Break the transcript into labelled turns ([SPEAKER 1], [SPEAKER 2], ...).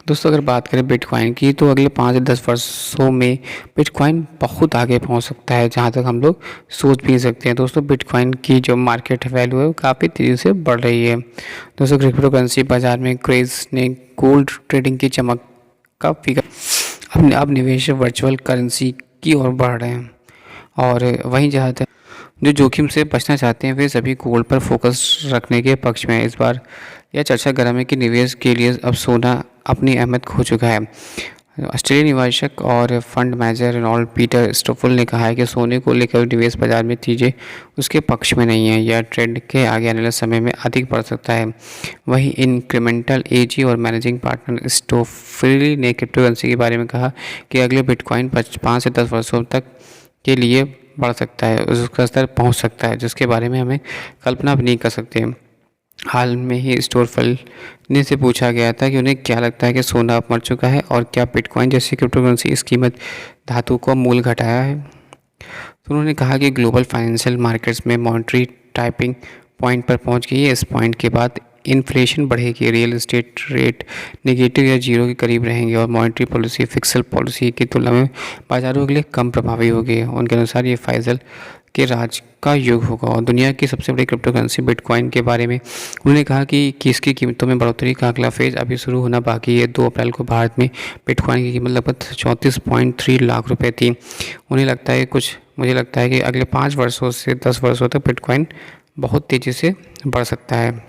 [SPEAKER 1] दोस्तों अगर बात करें बिटकॉइन की तो अगले 5 से 10 वर्षों में बिटकॉइन बहुत आगे पहुंच सकता है, जहां तक हम लोग सोच भी नहीं सकते हैं। दोस्तों बिटकॉइन की जो मार्केट वैल्यू है वो काफ़ी तेज़ी से बढ़ रही है। दोस्तों क्रिप्टो करेंसी बाजार में क्रेज़ ने गोल्ड ट्रेडिंग की चमक का फिगर अब निवेश वर्चुअल करेंसी की ओर बढ़ रहे हैं। और वहीं जहाँ तक जो जोखिम से बचना चाहते हैं वे सभी गोल्ड पर फोकस रखने के पक्ष में हैं। इस बार यह चर्चा गर्म है कि निवेश के लिए अब सोना अपनी अहमियत खो चुका है। ऑस्ट्रेलियन निवेशक और फंड मैनेजर रेनॉल्ड पीटर स्टोफुल ने कहा है कि सोने को लेकर निवेश बाजार में चीज़ें उसके पक्ष में नहीं है। यह ट्रेंड के आगे आने वाले समय में अधिक बढ़ सकता है। वहीं इंक्रीमेंटल एजी और मैनेजिंग पार्टनर स्टोफुल ने क्रिप्टो करेंसी के बारे में कहा कि अगले बिटकॉइन 5 से 10 वर्षों तक के लिए बढ़ सकता है, उसका स्तर पहुंच सकता है जिसके बारे में हमें कल्पना भी नहीं कर सकते। हाल में ही स्टोरफल ने से पूछा गया था कि उन्हें क्या लगता है कि सोना अब मर चुका है और क्या बिटकॉइन जैसी क्रिप्टो करेंसी इस कीमत धातु का मूल्य घटाया है। तो उन्होंने कहा कि ग्लोबल फाइनेंशियल मार्केट्स में मॉनेटरी टाइपिंग पॉइंट पर पहुंच गई है। इस पॉइंट के बाद इन्फ्लेशन बढ़ेगी, रियल एस्टेट रेट नेगेटिव या जीरो के करीब रहेंगे और मॉनेटरी पॉलिसी फिक्सल पॉलिसी की तुलना में बाजारों के लिए कम प्रभावी होगी। उनके अनुसार ये फाइजल के राज का युग होगा। और दुनिया की सबसे बड़ी क्रिप्टो करेंसी बिटकॉइन के बारे में उन्होंने कहा कि इसकी कीमतों में बढ़ोतरी का अगला फेज अभी शुरू होना बाकी है। 2 अप्रैल को भारत में बिटकॉइन की कीमत लगभग 34.3 लाख रुपए थी। मुझे लगता है कि अगले 5 वर्षों से 10 वर्षों तक बिटकॉइन बहुत तेज़ी से बढ़ सकता है।